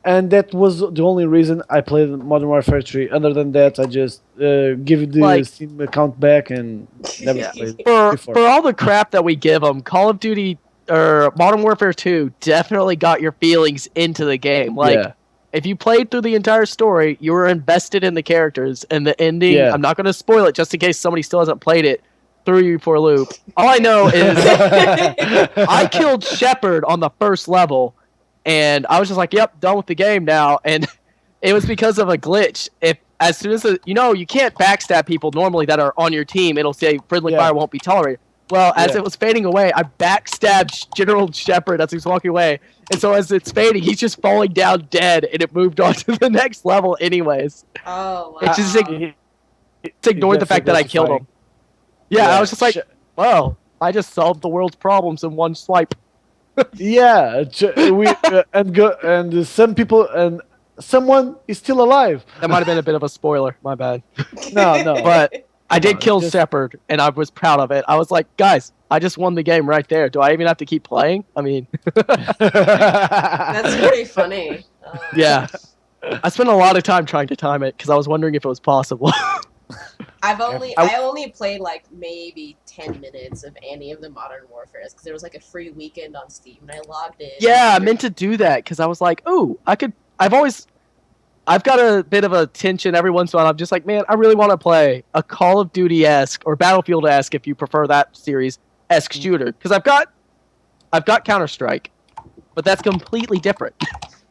And that was the only reason I played Modern Warfare 3. Other than that, I just give the Like- Steam account back and never Yeah. played for before. all the crap that we give them, Call of Duty or Modern Warfare 2 definitely got your feelings into the game. Like, Yeah. if you played through the entire story, you were invested in the characters, and the ending, Yeah. I'm not going to spoil it just in case somebody still hasn't played it, threw you for a loop. All I know is I killed Shepard on the first level, and I was just like, yep, done with the game now. And it was because of a glitch. As soon as you can't backstab people normally that are on your team. It'll say friendly Yeah. fire won't be tolerated. Well, as Yeah. it was fading away, I backstabbed General Shepard as he was walking away. And so as it's fading, he's just falling down dead, and it moved on to the next level anyways. Oh, wow. It's just It's ignored the fact that I killed him. Yeah, I was just like, wow, I just solved the world's problems in one swipe. Yeah, some people and someone is still alive. That might have been a bit of a spoiler. My bad. No. But I did kill just- Shepard, and I was proud of it. I was like, guys, I just won the game right there. Do I even have to keep playing? I mean, That's pretty funny. yeah. I spent a lot of time trying to time it because I was wondering if it was possible. I only played like maybe 10 minutes of any of the Modern Warfares because there was like a free weekend on Steam and I logged in. Yeah, I meant to do that because I was like, ooh, I've got a bit of a tension every once in a while. I'm just like, man, I really want to play a Call of Duty-esque or Battlefield-esque, if you prefer that series-esque shooter. Because I've got Counter-Strike, but that's completely different.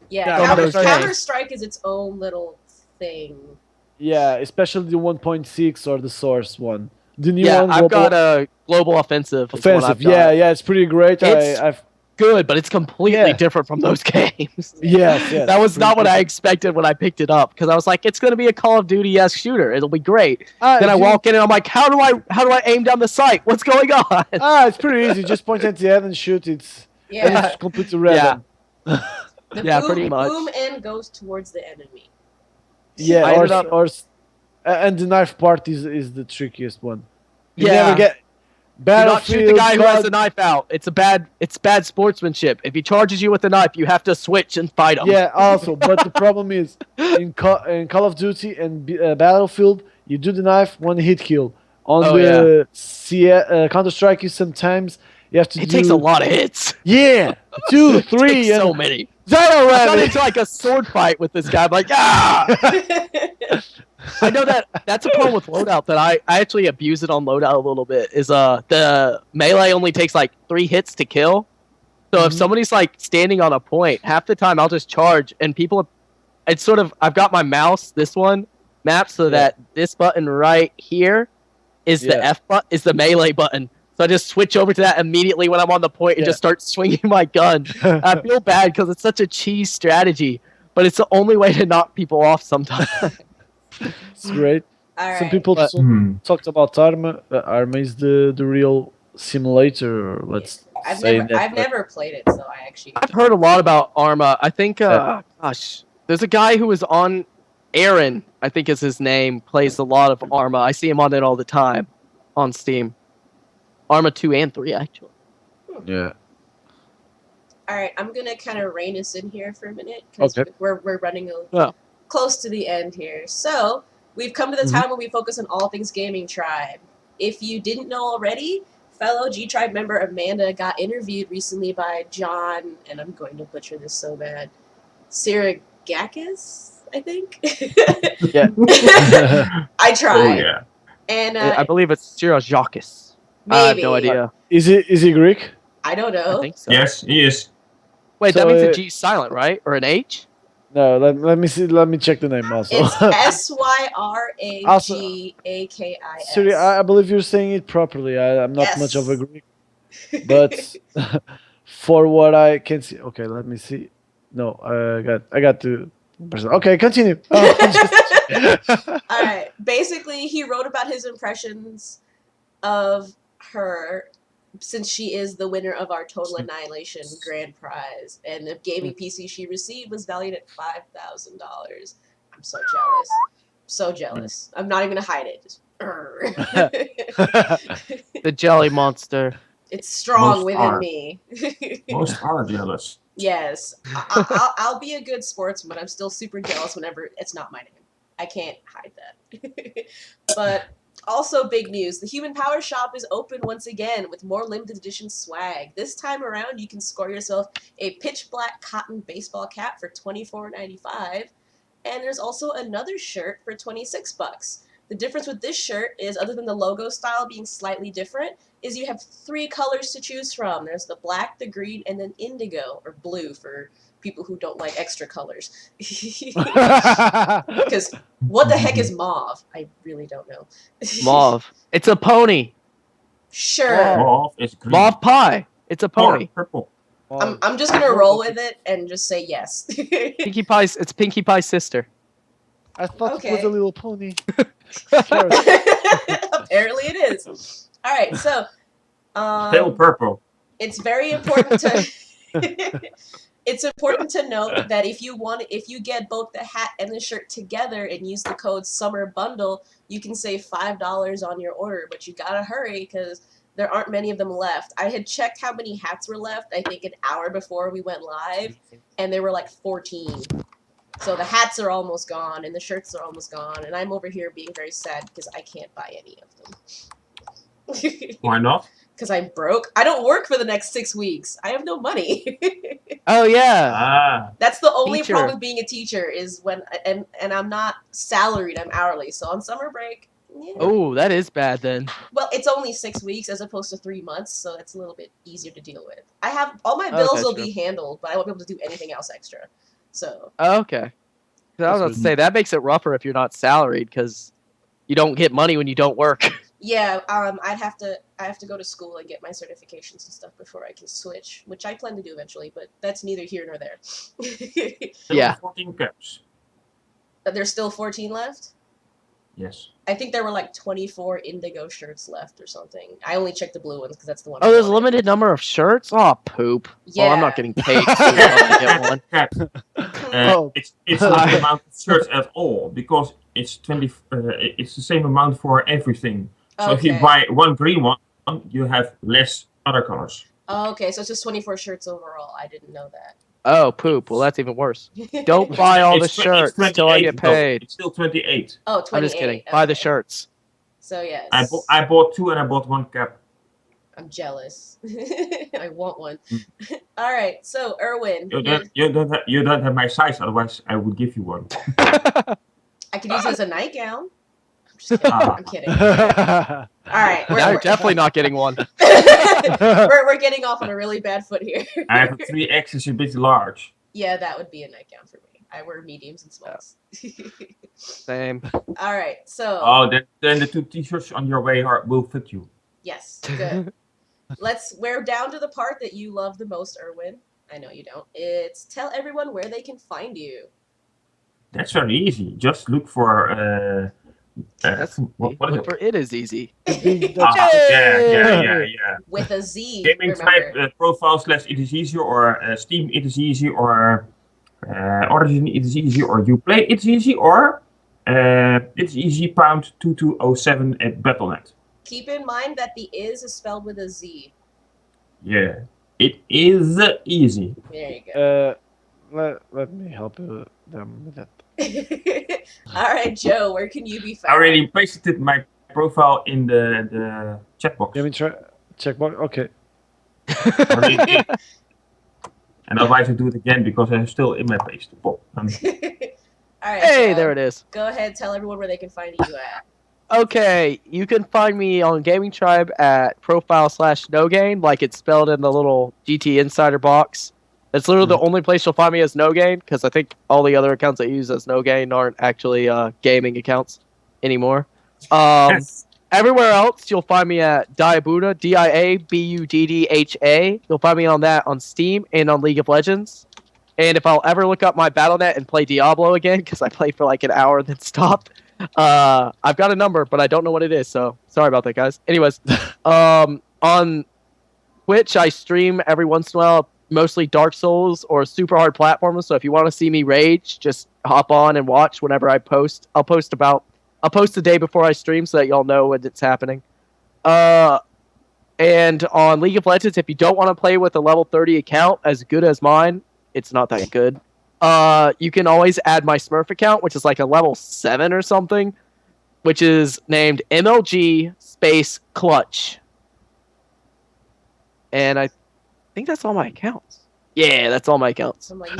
Yeah, Yeah, Counter-Strike is its own little thing. Yeah, especially the 1.6 or the Source one. The new Yeah, one, I've got a Global Offensive. is the one I've offensive. got. Yeah, it's pretty great. It's good, but it's completely Yeah. different from those games. Yes. That was not what I expected when I picked it up because I was like, it's going to be a Call of Duty-esque shooter. It'll be great. Then I walk in and I'm like, how do I aim down the sight? What's going on? It's pretty easy. Just point at the head and shoot. It's completely random. The Yeah, boom, pretty much. boom end goes towards the enemy. Yeah, I ended up- and the knife part is the trickiest one. You Yeah. never get Do not shoot the guy who has COD. the knife out. It's bad sportsmanship. If he charges you with a knife, you have to switch and fight him. Yeah, also, but the problem is in Call of Duty and Battlefield, you do the knife, one hit kill. On Counter Strike, sometimes you have to It do. takes a lot of hits. Yeah, 2, It 3, takes and so many. that I got already. into like a sword fight with this guy. I'm like, ah! I know that's a problem with loadout that I actually abuse it on loadout a little bit. Is the melee only takes like 3 hits to kill. So if somebody's like standing on a point, half the time I'll just charge and it's sort of I've got my mouse this one mapped so that this button right here is the F button is the melee button. So I just switch over to that immediately when I'm on the point and just start swinging my gun. I feel bad because it's such a cheese strategy, but it's the only way to knock people off sometimes. It's great. All right. Some people talked about Arma. Arma is the real simulator. Let's say I've never played it, so I actually. I've heard a lot about Arma. I think, gosh, there's a guy who was on Aaron, I think is his name, plays a lot of Arma. I see him on it all the time on Steam. Arma 2 and 3, actually. Yeah. All right, I'm gonna kind of rein us in here for a minute because Okay. we're running close to the end here. So we've come to the time when we focus on all things gaming tribe. If you didn't know already, fellow G Tribe member Amanda got interviewed recently by John, and I'm going to butcher this so bad, Sirigakis, I think. Yeah. I tried. Oh yeah. And I believe it's Syriajakis. maybe. I have no idea. Is he Greek? I don't I know. think so. Yes, he is. Wait, So, that means the G is silent, right? Or an H? No. Let me see. Let me check the name also. It's Syragakis. Sorry, I believe you're saying it properly. I'm not much of a Yes. Greek, but for what I can see, okay. Let me see. No, I got to. Okay, continue. All right. Basically, he wrote about his impressions of her since she is the winner of our Total Annihilation grand prize, and the gaming PC she received was valued at $5,000. I'm so jealous. So jealous. I'm not even gonna hide it. Just, The jelly monster. it's strong Most within are. me. Most are jealous. Yes, I'll be a good sportsman, but I'm still super jealous whenever it's not my name. I can't hide that. But also big news, the Human Power Shop is open once again with more limited edition swag. This time around, you can score yourself a pitch black cotton baseball cap for $24.95, and there's also another shirt for $26. The difference with this shirt is, other than the logo style being slightly different, is you have 3 colors to choose from. There's the black, the green, and then indigo, or blue for people who don't like extra colors. Because what the heck is mauve? I really don't know. Mauve. It's a pony. Sure. Mauve is green. Mauve pie. It's a Or pony. purple. I'm just gonna roll with it and just say yes. Pinkie Pie's. It's Pinkie Pie's sister. I thought it was Okay. a little pony. Apparently it is. All right, so Pale purple. it's very important to it's important to note that if you get both the hat and the shirt together and use the code Summer Bundle, you can save $5 on your order. But you gotta hurry because there aren't many of them left. I had checked how many hats were left, I think an hour before we went live, and there were like 14. So the hats are almost gone, and the shirts are almost gone, and I'm over here being very sad because I can't buy any of them. Why not? Because I'm broke. I don't work for the next 6 weeks. I have no money. Oh yeah. Ah, That's the only Teacher. problem with being a teacher is when and I'm not salaried. I'm hourly. So on summer break, yeah. Oh, that is bad then. Well, it's only 6 weeks as opposed to 3 months, so it's a little bit easier to deal with. I have all my Okay, bills will true. be handled, but I won't be able to do anything else extra. So Okay. 'Cause I was about to say that makes it rougher if you're not salaried because you don't get money when you don't work. yeah, I have to go to school and get my certifications and stuff before I can switch, which I plan to do eventually, but that's neither here nor there. still Yeah. 14 caps. There's still 14 left. Yes. I think there were like 24 indigo shirts left or something. I only checked the blue ones because that's the one. Oh, I there's a wanted. limited number of shirts? Oh, poop. Yeah. Well, I'm not getting paid to get one. Cap. Oh. It's not the amount of shirts at all because it's 20. It's the same amount for everything. So if you Okay. buy one green one, you have less other colors. Oh, okay, so it's just 24 shirts overall. I didn't know that. Oh, poop. Well, that's even worse. Don't buy all the It's shirts 28 till I get though. paid. It's still 28. Oh, 28. I'm just kidding. Buy the okay. shirts. So yes. I bought 2 and I bought 1 cap. I'm jealous. I want one. All right, so Erwin, You don't have my size, otherwise I would give you one. I could use it as a nightgown. I'm just kidding. Ah. I'm kidding. All right, Now you're definitely not getting one. we're getting off on a really bad foot here. I have a 3X, is a bit large. Yeah, that would be a nightgown for me. I wear mediums and smalls. Same. All right, so Oh, then the 2 t-shirts on your way will fit you. yes, good. We're down to the part that you love the most, Erwin. I know you don't. It's tell everyone where they can find you. That's very easy. Just look for That's what is Look it? for it is easy. Ah, yeah. With a Z. Gaming remember. type profile / it is easy, or Steam it is easy, or Origin it is easy, or Uplay it is easy, or it's easy pound 2207 at Battle.net. Keep in mind that the is spelled with a Z. Yeah, it is easy. There you go. Let me help them with that. All right, Joe, where can you be I found? already pasted my profile in the chat box. Let me try. Check box. Okay. Already did. And otherwise I do it again because I'm still in my page. All right. Hey, Joe, there it is. Go ahead, tell everyone where they can find you at. Okay, you can find me on Gaming Tribe at profile / no gain, like it's spelled in the little GT Insider box. It's literally the only place you'll find me as no gain, because I think all the other accounts I use as no gain aren't actually gaming accounts anymore. Everywhere else, you'll find me at Diabuddha, DIABUDDHA. You'll find me on that on Steam and on League of Legends. And if I'll ever look up my Battle.net and play Diablo again, because I played for like an hour and then stopped, I've got a number, but I don't know what it is, so sorry about that, guys. Anyways, on Twitch, I stream every once in a while, mostly Dark Souls or super hard platformers, so if you want to see me rage, just hop on and watch whenever I post. I'll post the day before I stream so that y'all know when it's happening. And on League of Legends, if you don't want to play with a level 30 account as good as mine, it's not that good. You can always add my Smurf account, which is like a level 7 or something, which is named MLG Space Clutch. And I think that's all my accounts. Yeah, that's all my accounts. I'm like,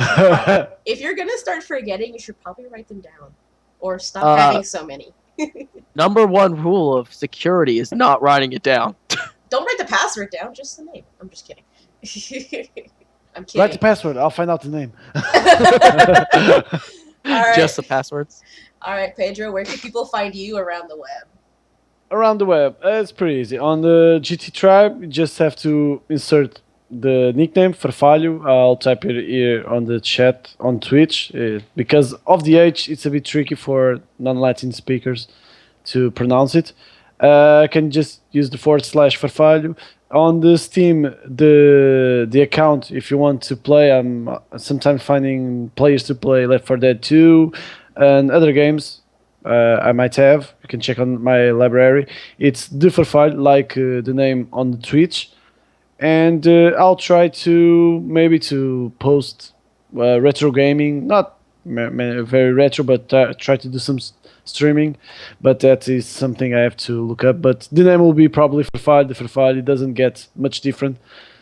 if you're gonna start forgetting, you should probably write them down, or stop having so many. Number one rule of security is not writing it down. Don't write the password down, just the name. I'm just kidding. I'm kidding. Write the password. I'll find out the name. All right. Just the passwords. All right, Pedro, where can people find you around the web? Around the web, it's pretty easy. On the GT Tribe, you just have to insert the nickname Farfalho. I'll type it here on the chat on Twitch. Because of the H, it's a bit tricky for non-Latin speakers to pronounce it. Can just use the / Farfalho. On the Steam, the account, if you want to play, I'm sometimes finding players to play Left 4 Dead 2 and other games. I might have. You can check on my library. It's the Farfalho, like the name on the Twitch. And I'll try to maybe to post retro gaming, not very retro, but try to do some streaming. But that is something I have to look up. But the name will be probably Farfalho. The Farfalho, it doesn't get much different.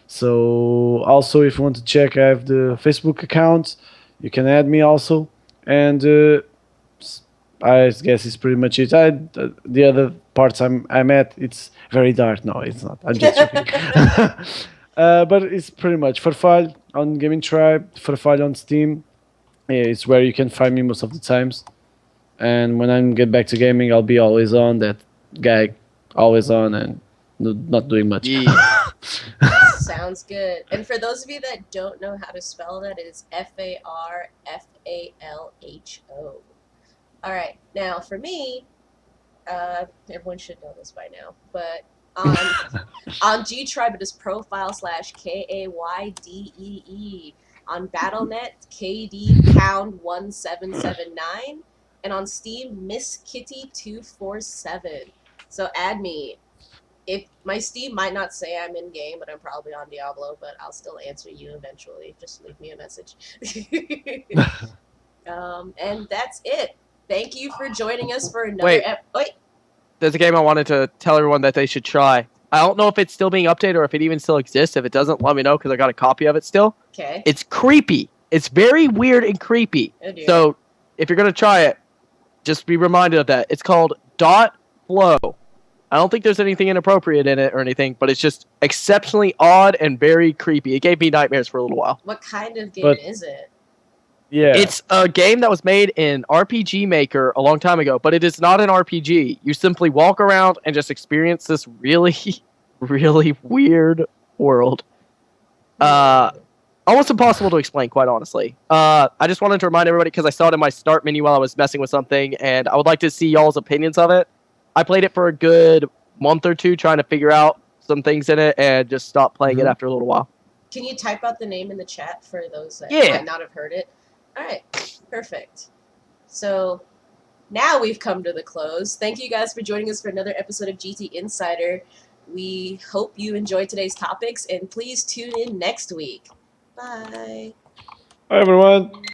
So also, if you want to check, I have the Facebook account. You can add me also, and I guess it's pretty much it. The other parts I'm at, it's very dark. No, it's not. I'm just joking. But it's pretty much Farfalho on Gaming Tribe, Farfalho on Steam. Yeah, it's where you can find me most of the times. And when I get back to gaming, I'll be always on that guy, always on and not doing much. Yeah. Sounds good. And for those of you that don't know how to spell that, it is Farfalho. All right. Now, for me, everyone should know this by now, but on G Tribe, it is profile/KAYDEE. On Battle.net, KD Pound 1779, and on Steam, Miss Kitty 247. So add me. If my Steam might not say I'm in game, but I'm probably on Diablo, but I'll still answer you eventually. Just leave me a message. And that's it. Thank you for joining us for another. Wait. There's a game I wanted to tell everyone that they should try. I don't know if it's still being updated or if it even still exists. If it doesn't, let me know because I got a copy of it still. Okay. It's creepy. It's very weird and creepy. Oh dear. So if you're gonna try it, just be reminded of that. It's called Dot Flow. I don't think there's anything inappropriate in it or anything, but it's just exceptionally odd and very creepy. It gave me nightmares for a little while. What kind of game is it? Yeah. It's a game that was made in RPG Maker a long time ago, but it is not an RPG. You simply walk around and just experience this really, really weird world. Almost impossible to explain, quite honestly. I just wanted to remind everybody, because I saw it in my start menu while I was messing with something, and I would like to see y'all's opinions of it. I played it for a good month or two trying to figure out some things in it and just stopped playing it after a little while. Can you type out the name in the chat for those that Yeah. might not have heard it? All right, perfect. So now we've come to the close. Thank you guys for joining us for another episode of GT Insider. We hope you enjoyed today's topics, and please tune in next week. Bye. Hi everyone.